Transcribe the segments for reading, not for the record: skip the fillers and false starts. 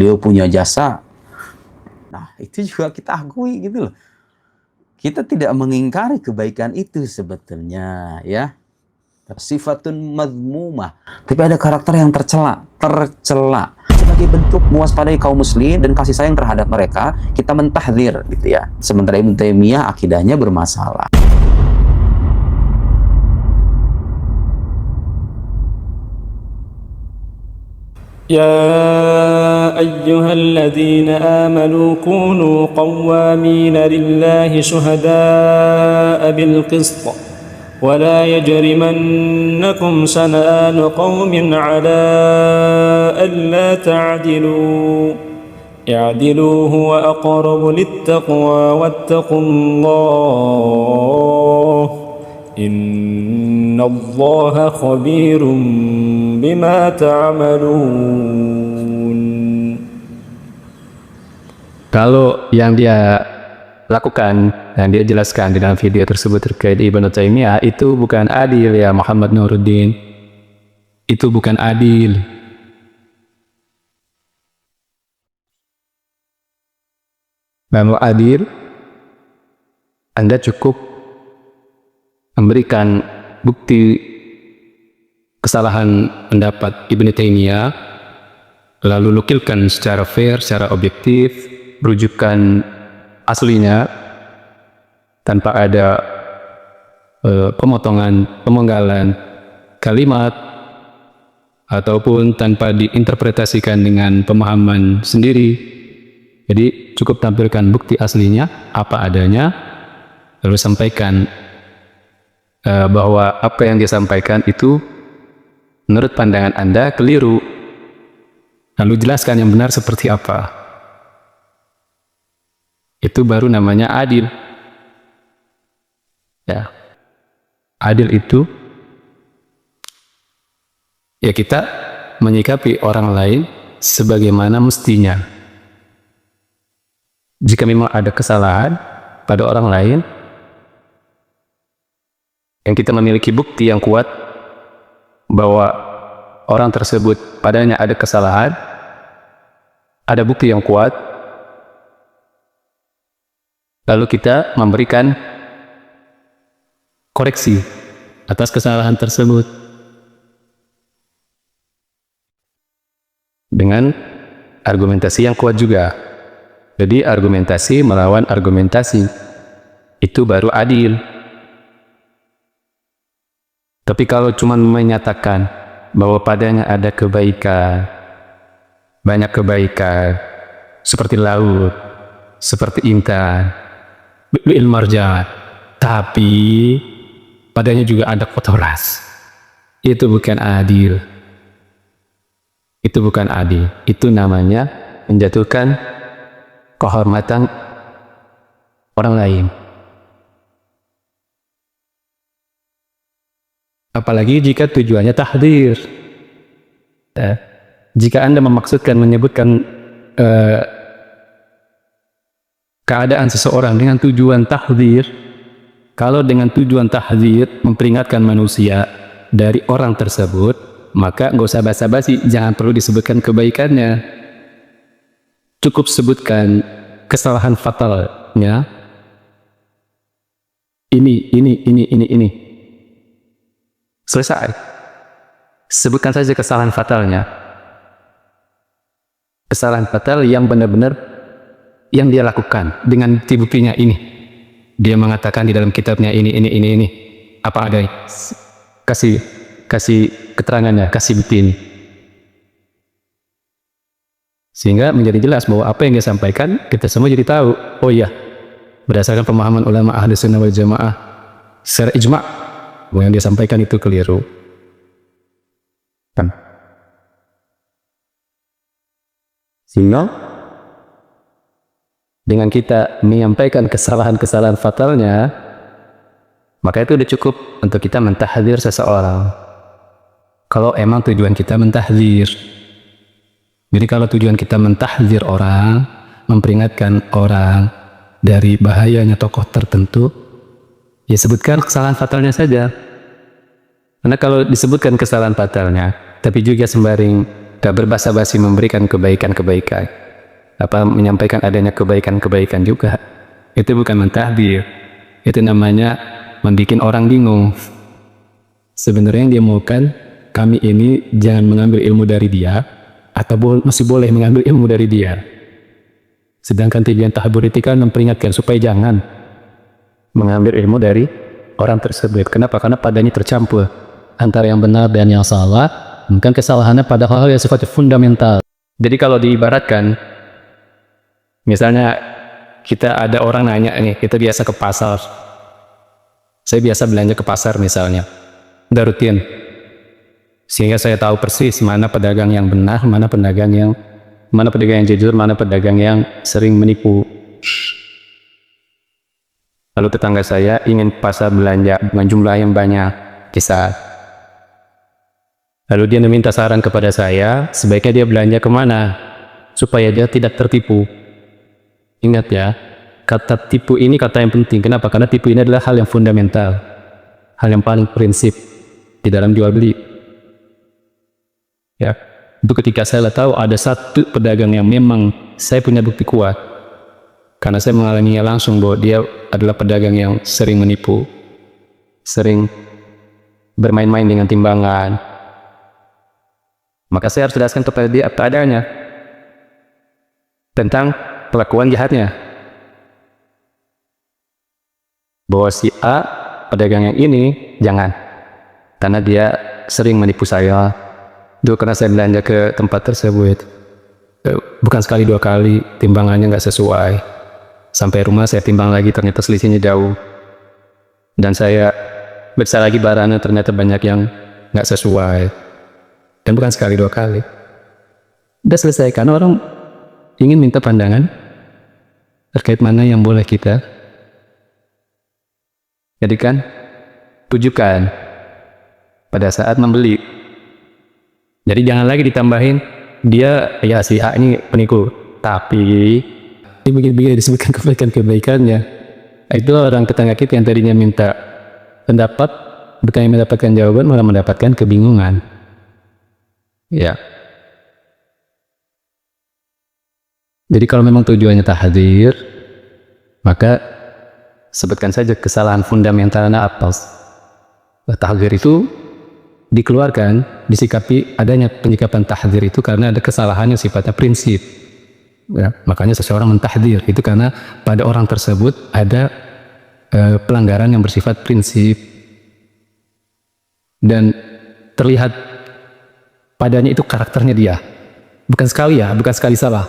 beliau punya jasa. Nah, itu juga kita akui gitu loh. Kita tidak mengingkari kebaikan itu sebetulnya, ya. Sifatun madmumah, tapi ada karakter yang tercela sebagai bentuk mewaspadai kaum muslim dan kasih sayang terhadap mereka, kita mentahdzir gitu ya. Sementara Ibnu Taimiyah akidahnya bermasalah. يا أيها الذين آمنوا كونوا قوامين لله شهداء بالقسط ولا يجرمنكم شنآن قوم على ألا تعدلوا اعدلوا هو أقرب للتقوى واتقوا الله إن الله خبير بما تعملون. Kalau yang dia lakukan dan dia jelaskan di dalam video tersebut terkait Ibnu Taimiyah itu bukan adil ya Muhammad Nuruddin, itu bukan adil. Kalau adil, Anda cukup memberikan bukti kesalahan pendapat Ibnu Taimiyah, lalu nukilkan secara fair, secara objektif, rujukan aslinya tanpa ada pemotongan, pemenggalan kalimat ataupun tanpa diinterpretasikan dengan pemahaman sendiri. Jadi cukup tampilkan bukti aslinya apa adanya, lalu sampaikan bahwa apa yang dia sampaikan itu menurut pandangan Anda keliru, lalu jelaskan yang benar seperti apa. Itu baru namanya adil. Ya. Adil itu ya kita menyikapi orang lain sebagaimana mestinya. Jika memang ada kesalahan pada orang lain yang kita memiliki bukti yang kuat bahwa orang tersebut padanya ada kesalahan, ada bukti yang kuat, lalu kita memberikan koreksi atas kesalahan tersebut dengan argumentasi yang kuat juga. Jadi argumentasi melawan argumentasi, itu baru adil. Tapi kalau cuma menyatakan bahwa padanya ada kebaikan, banyak kebaikan, seperti laut, seperti intan, bil marjan, tapi padanya juga ada kotoran, itu bukan adil. Itu bukan adil. Itu namanya menjatuhkan kehormatan orang lain. Apalagi jika tujuannya tahdzir. Jika Anda memaksudkan menyebutkan keadaan seseorang dengan tujuan tahdzir, kalau dengan tujuan tahdzir memperingatkan manusia dari orang tersebut, maka nggak usah basa-basi, jangan perlu disebutkan kebaikannya. Cukup sebutkan kesalahan fatalnya. Ini. Selesai. Sebutkan saja kesalahan fatalnya. Kesalahan fatal yang benar-benar yang dia lakukan dengan buktinya ini. Dia mengatakan di dalam kitabnya ini. Apa adanya. Kasih keterangannya, kasih bukti ini. Sehingga menjadi jelas bahwa apa yang dia sampaikan, kita semua jadi tahu. Oh iya, berdasarkan pemahaman ulama ahli sunnah wal jamaah, secara ijma', bahwa yang dia sampaikan itu keliru. Sehingga dengan kita menyampaikan kesalahan-kesalahan fatalnya, maka itu sudah cukup untuk kita mentahdzir seseorang. Kalau emang tujuan kita mentahdzir. Jadi kalau tujuan kita mentahdzir orang, memperingatkan orang dari bahayanya tokoh tertentu, ya sebutkan kesalahan fatalnya saja. Karena kalau disebutkan kesalahan fatalnya, tapi juga sembaring gak berbasa-basi memberikan kebaikan-kebaikan, menyampaikan adanya kebaikan-kebaikan juga. Itu bukan mentahdir, itu namanya membuat orang bingung. Sebenarnya yang dia maukan, kami ini jangan mengambil ilmu dari dia, atau masih boleh mengambil ilmu dari dia. Sedangkan tujuan tahbur itu kan memperingatkan supaya jangan mengambil ilmu dari orang tersebut. Kenapa? Karena padanya tercampur antara yang benar dan yang salah. Mungkin kesalahannya pada hal-hal yang sifatnya fundamental. Jadi kalau diibaratkan, misalnya kita ada orang nanya nih, kita biasa ke pasar. Saya biasa belanja ke pasar misalnya, udah rutin. Sehingga saya tahu persis mana pedagang yang benar, mana pedagang yang jujur, mana pedagang yang sering menipu. Lalu tetangga saya ingin pasar belanja dengan jumlah yang banyak, kisah. Lalu dia meminta saran kepada saya, sebaiknya dia belanja kemana supaya dia tidak tertipu. Ingat ya, kata tipu ini kata yang penting. Kenapa? Karena tipu ini adalah hal yang fundamental, hal yang paling prinsip di dalam jual beli. Ya, itu ketika saya tahu ada satu pedagang yang memang saya punya bukti kuat, karena saya mengalaminya langsung bahwa dia adalah pedagang yang sering menipu, sering bermain-main dengan timbangan. Maka saya harus jelaskan kepada dia apa adanya tentang pelakuan jahatnya. Bahwa si A, pedagang yang ini, jangan. Karena dia sering menipu saya. Dulu karena saya belanja ke tempat tersebut, bukan sekali dua kali, timbangannya nggak sesuai. Sampai rumah saya timbang lagi, ternyata selisihnya jauh. Dan saya periksa lagi barangnya, ternyata banyak yang nggak sesuai. Dan bukan sekali dua kali. Udah selesai, karena orang ingin minta pandangan terkait mana yang boleh kita jadikan tujukan pada saat membeli. Jadi jangan lagi ditambahin dia ya si A ini penipu, tapi begitu disebutkan kebaikan-kebaikannya. Itu orang tetangga kita yang tadinya minta pendapat, bukan mendapatkan jawaban, malah mendapatkan kebingungan. Ya. Jadi kalau memang tujuannya tahdzir, maka sebutkan saja kesalahan fundamentalnya apa. Tahdzir itu dikeluarkan, disikapi adanya penyikapan tahdzir itu karena ada kesalahan yang sifatnya prinsip. Ya, makanya seseorang mentahdzir itu karena pada orang tersebut ada pelanggaran yang bersifat prinsip dan terlihat padanya itu karakternya dia, bukan sekali salah,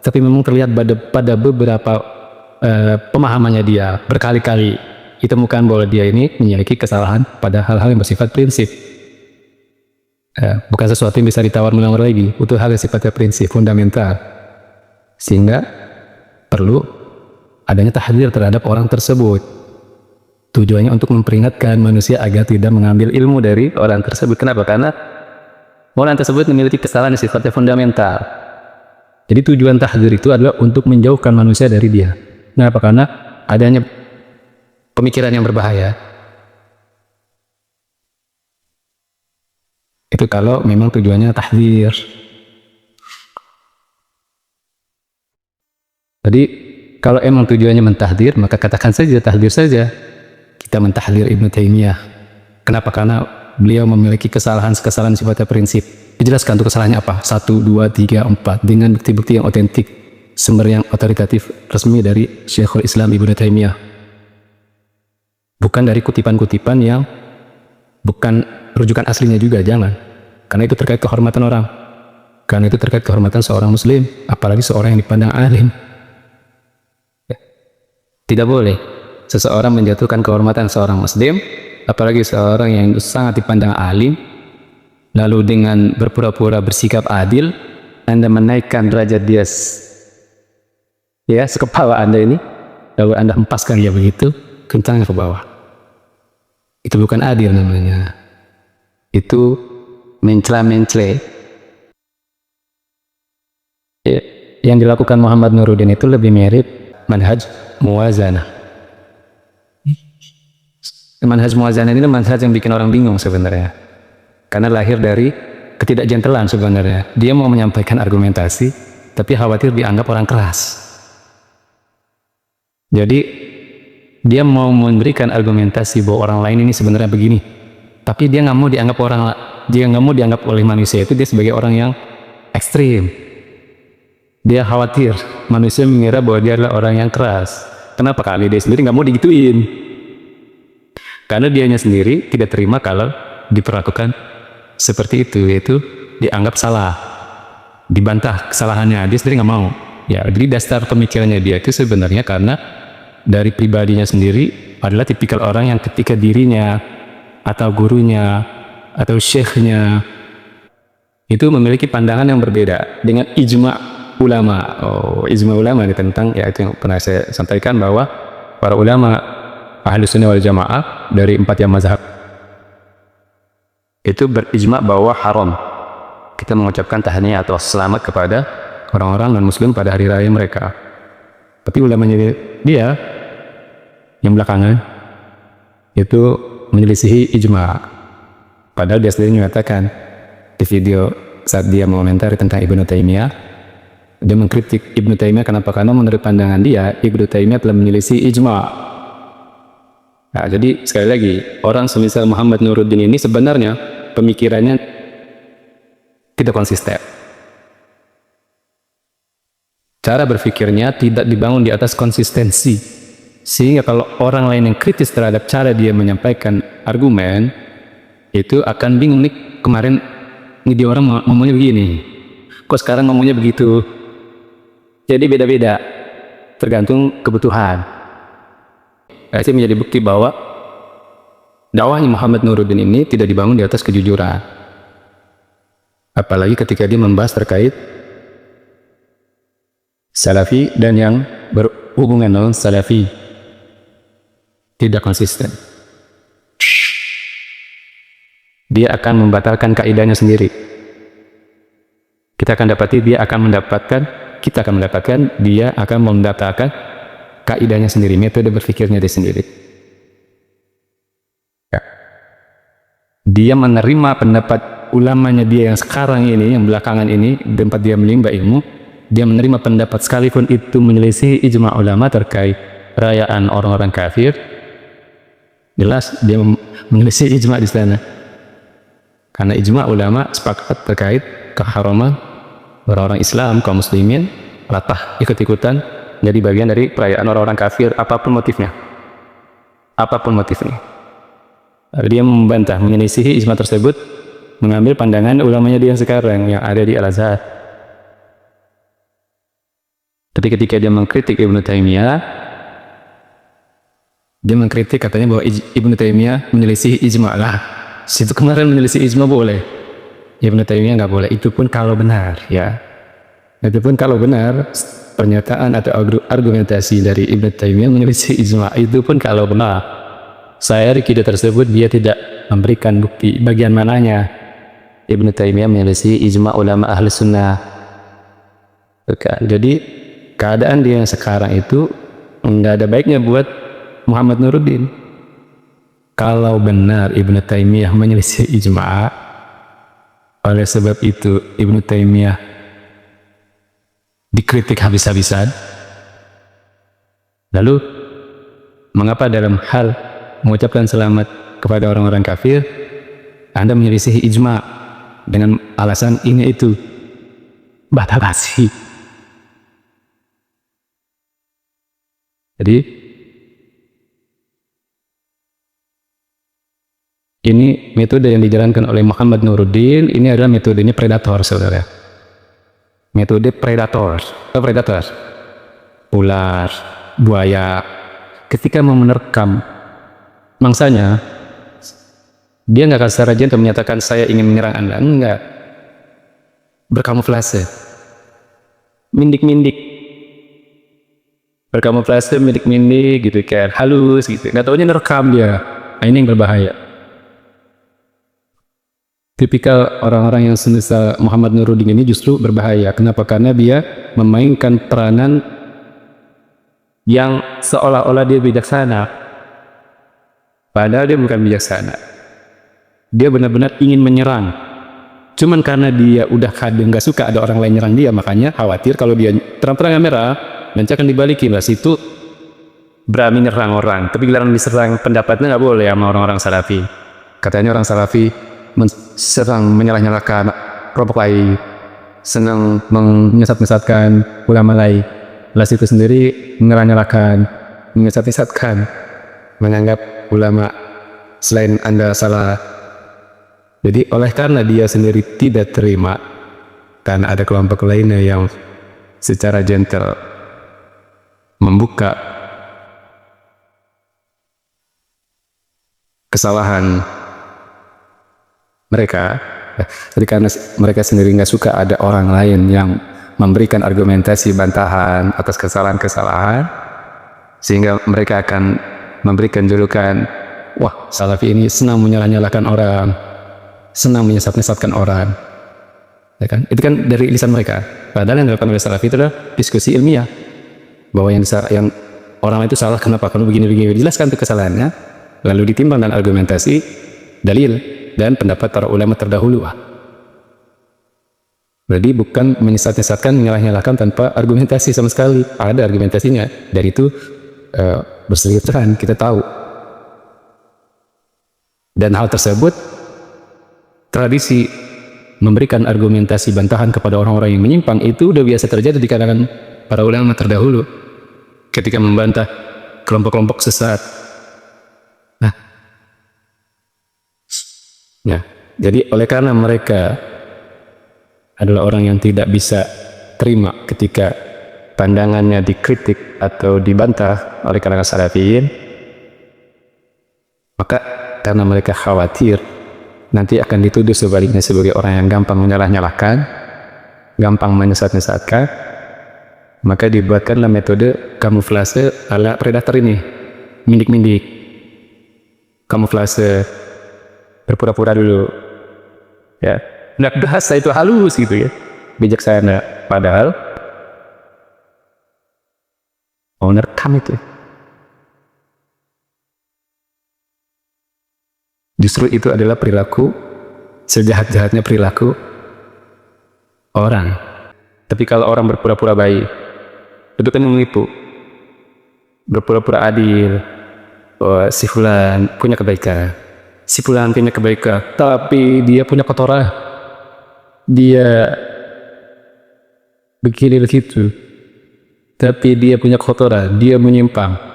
tapi memang terlihat pada beberapa pemahamannya dia berkali-kali ditemukan bahwa dia ini memiliki kesalahan pada hal-hal yang bersifat prinsip. Bukan sesuatu yang bisa ditawar-menawar lagi, itu hal yang sifatnya prinsip fundamental, sehingga perlu adanya tahdzir terhadap orang tersebut. Tujuannya untuk memperingatkan manusia agar tidak mengambil ilmu dari orang tersebut. Kenapa? Karena orang tersebut memiliki kesalahan yang sifatnya fundamental. Jadi tujuan tahdzir itu adalah untuk menjauhkan manusia dari dia. Kenapa? Karena adanya pemikiran yang berbahaya. Itu kalau memang tujuannya tahdzir. Jadi kalau emang tujuannya mentahdzir, maka katakan saja tahdzir saja. Kita mentahdzir Ibnu Taimiyah. Kenapa? Karena beliau memiliki kesalahan sifatnya prinsip. Dijelaskan untuk kesalahannya apa? 1, 2, 3, 4 dengan bukti-bukti yang otentik, sumber yang otoritatif resmi dari Syekhul Islam Ibnu Taimiyah. Bukan dari kutipan-kutipan yang bukan rujukan aslinya juga, jangan. Karena itu terkait kehormatan orang. Karena itu terkait kehormatan seorang muslim, apalagi seorang yang dipandang alim. Tidak boleh seseorang menjatuhkan kehormatan seorang muslim, apalagi seorang yang sangat dipandang alim, lalu dengan berpura-pura bersikap adil, Anda menaikkan derajat dia ya sekepala Anda ini, lalu Anda hempaskan dia begitu, kentangnya ke bawah. Itu bukan adil namanya. Itu mencela-mencela. Yang dilakukan Muhammad Nuruddin itu lebih mirip manhaj muwazanah. Manhaj muwazanah ini manhaj yang bikin orang bingung sebenarnya. Karena lahir dari ketidakjentalan sebenarnya. Dia mau menyampaikan argumentasi, tapi khawatir dianggap orang keras. Jadi dia mau memberikan argumentasi bahwa orang lain ini sebenarnya begini, tapi dia nggak mau dianggap oleh manusia itu dia sebagai orang yang ekstrim. Dia khawatir manusia mengira bahwa dia adalah orang yang keras. Kenapa? Karena dia sendiri nggak mau digituin. Karena dianya sendiri tidak terima kalau diperlakukan seperti itu, yaitu dianggap salah, dibantah kesalahannya. Dia sendiri nggak mau. Ya, jadi dasar pemikirannya dia itu sebenarnya karena dari pribadinya sendiri adalah tipikal orang yang ketika dirinya atau gurunya atau syekhnya itu memiliki pandangan yang berbeda dengan ijma' ulama. Ijma' ulama ini tentang, ya itu yang pernah saya sampaikan, bahwa para ulama Ahlus Sunnah wal Jamaah dari 4 yang mazhab itu berijma' bahwa haram kita mengucapkan tahniyah atau selamat kepada orang-orang non-muslim pada hari raya mereka. Tapi ulamanya dia yang belakangan itu menyelisihi ijma'. Padahal dia sendiri mengatakan di video saat dia mengomentari tentang Ibnu Taimiyah, dia mengkritik Ibnu Taimiyah. Kenapa? Karena menurut pandangan dia, Ibnu Taimiyah telah menyelisih ijma'. Nah, jadi sekali lagi, orang semisal Muhammad Nuruddin ini sebenarnya pemikirannya tidak konsisten. Cara berpikirnya tidak dibangun di atas konsistensi. Sehingga kalau orang lain yang kritis terhadap cara dia menyampaikan argumen, itu akan bingung nih, kemarin ini dia orang ngomongnya begini, kok sekarang ngomongnya begitu. Jadi beda-beda, tergantung kebutuhan. Ini menjadi bukti bahwa dakwahnya Muhammad Nuruddin ini tidak dibangun di atas kejujuran. Apalagi ketika dia membahas terkait Salafi dan yang berhubungan dengan Salafi, tidak konsisten. Dia akan membatalkan kaidahnya sendiri. Kita akan mendapatkan kaidahnya sendiri, metode berpikirnya dia sendiri. Ya. Dia menerima pendapat ulamanya dia yang sekarang ini, yang belakangan ini, tempat dia menimba ilmu, dia menerima pendapat sekalipun itu menyelisih ijma' ulama terkait perayaan orang-orang kafir. Jelas dia menyelisih ijma' di sana. Karena ijma' ulama sepakat terkait keharaman orang-orang Islam, kaum muslimin, latah ikut-ikutan jadi bagian dari perayaan orang-orang kafir, apapun motifnya. Dia membantah, menyelisihi ijma' tersebut, mengambil pandangan ulamanya dia sekarang yang ada di Al-Azhar. Tapi ketika dia mengkritik Ibnu Taimiyah, dia mengkritik katanya bahwa Ibnu Taimiyah menyelisih ijma' lah. Situ kemarin menyelisih ijma' boleh, Ibnu Taimiyah nggak boleh. Itu pun kalau benar, ya. Itu pun kalau benar pernyataan atau argumentasi dari Ibnu Taimiyah menyelisih ijma', itu pun kalau benar. Saya di video tersebut dia tidak memberikan bukti bagian mananya Ibnu Taimiyah menyelisih ijma' ulama ahli sunnah. Jadi keadaan dia yang sekarang itu nggak ada baiknya buat Muhammad Nuruddin. Kalau benar Ibnu Taimiyah menyelisih ijma', oleh sebab itu Ibnu Taimiyah dikritik habis-habisan. Lalu mengapa dalam hal mengucapkan selamat kepada orang-orang kafir Anda menyelisih ijma' dengan alasan ini itu? Basa-basi. Jadi ini metode yang dijalankan oleh Muhammad Nuruddin, ini adalah metodenya predator, saudara. Metode predator, ular, buaya, ketika mau menerkam mangsanya, dia nggak akan secara gentle menyatakan saya ingin menyerang Anda, enggak. Berkamuflase, mindik-mindik, gitu, kayak halus gitu, nggak taunya nerekam dia. Nah, ini yang berbahaya. Tipikal orang-orang yang semisal Muhammad Nuruddin ini justru berbahaya. Kenapa? Karena dia memainkan peranan yang seolah-olah dia bijaksana, padahal dia bukan bijaksana. Dia benar-benar ingin menyerang. Cuman karena dia udah kadang nggak suka ada orang lain nyerang dia, makanya khawatir kalau dia terang-terangan merah, nanti akan dibalikin. Lah situ berani nyerang orang, tapi giliran diserang pendapatnya nggak boleh sama orang-orang salafi. Katanya orang salafi serang menyalah-nyalahkan kelompok lain, senang menyesat-nyesatkan ulama lain. Lah situ sendiri menyalahkan, menyesat-nyesatkan, menganggap ulama selain Anda salah. Jadi oleh karena dia sendiri tidak terima karena ada kelompok lainnya yang secara gentle membuka kesalahan mereka, jadi karena mereka sendiri nggak suka ada orang lain yang memberikan argumentasi bantahan atas kesalahan-kesalahan, sehingga mereka akan memberikan julukan, wah salafi ini senang menyalah-nyalahkan orang, senang menyesat-nyesatkan orang, ya kan? Itu kan dari lisan mereka. Padahal yang dilakukan oleh salafi itu adalah diskusi ilmiah, bahwa yang orang itu salah kenapa, kalau begini-begini, dijelaskan tuh kesalahannya, lalu ditimbang dan argumentasi, dalil dan pendapat para ulama terdahulu. Berarti bukan menyesat-nyesatkan, menyalah-nyalahkan tanpa argumentasi sama sekali. Ada argumentasinya. Dari itu berseliweran kita tahu. Dan hal tersebut, tradisi memberikan argumentasi bantahan kepada orang-orang yang menyimpang itu udah biasa terjadi di kalangan para ulama terdahulu ketika membantah kelompok-kelompok sesat. Nah, ya, jadi oleh karena mereka adalah orang yang tidak bisa terima ketika pandangannya dikritik atau dibantah oleh kalangan salafiyin, maka karena mereka khawatir nanti akan dituduh sebaliknya sebagai orang yang gampang menyalah-nyalahkan, gampang menyesat-nyesatkan, maka dibuatkanlah metode kamuflase ala predator ini, mindik-mindik, kamuflase, berpura-pura dulu, ya, nggak bahasa itu halus gitu ya, bijaksana, padahal mau nerekam itu. Justru itu adalah perilaku, sejahat-jahatnya perilaku orang. Tapi kalau orang berpura-pura baik, itu kan menipu, berpura-pura adil, si fulan punya kebaikan, si fulan punya kebaikan, tapi dia punya kotoran, dia begini begitu, tapi dia punya kotoran, dia menyimpang.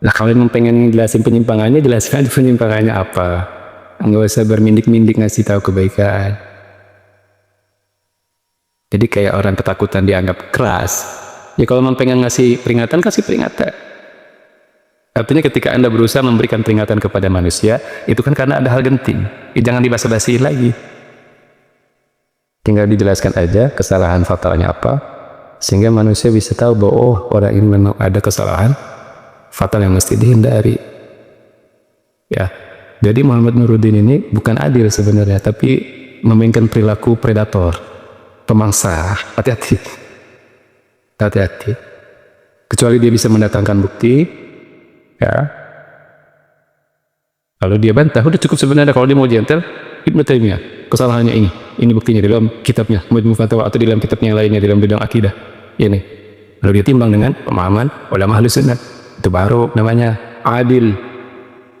Nah, kalian pengen jelasin penyimpangannya, jelaskan penyimpangannya apa. Nggak usah bermindik-mindik ngasih tahu kebaikan. Jadi kayak orang ketakutan dianggap keras. Ya kalau memang pengen ngasih peringatan, kasih peringatan. Artinya ketika Anda berusaha memberikan peringatan kepada manusia, itu kan karena ada hal genting. Jangan dibasa-basiin lagi. Tinggal dijelaskan aja kesalahan fatalnya apa, sehingga manusia bisa tahu bahwa oh, orang ini memang ada kesalahan fatal yang mesti dihindari. Ya, jadi Muhammad Nuruddin ini bukan adil sebenarnya, tapi memainkan perilaku predator, pemangsa. Hati-hati, hati-hati. Kecuali dia bisa mendatangkan bukti, ya. Lalu dia bantah, udah cukup sebenarnya. Kalau dia mau gentle, Ibnu Taimiyah, kesalahannya ini buktinya di dalam kitabnya Majmu' Fatawa atau di dalam kitabnya yang lainnya dalam bidang akidah. Ini. Lalu dia timbang dengan pemahaman ulama Ahlus Sunnah. Itu baru namanya adil.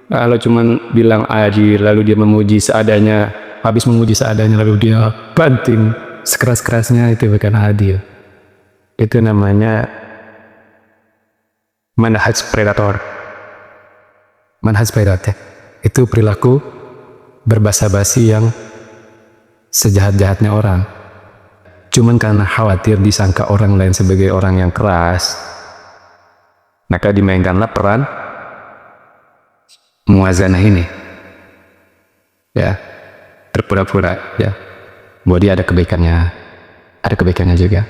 Kalau cuman bilang adil lalu dia memuji seadanya, habis memuji seadanya lalu dia banting sekeras-kerasnya, itu bukan adil. Itu namanya manhaj predator. Manhaj predator itu perilaku berbasa-basi yang sejahat-jahatnya orang. Cuman karena khawatir disangka orang lain sebagai orang yang keras, maka dimainkanlah peran muwazanah ini, ya, berpura-pura, ya, bahwa dia ada kebaikannya juga.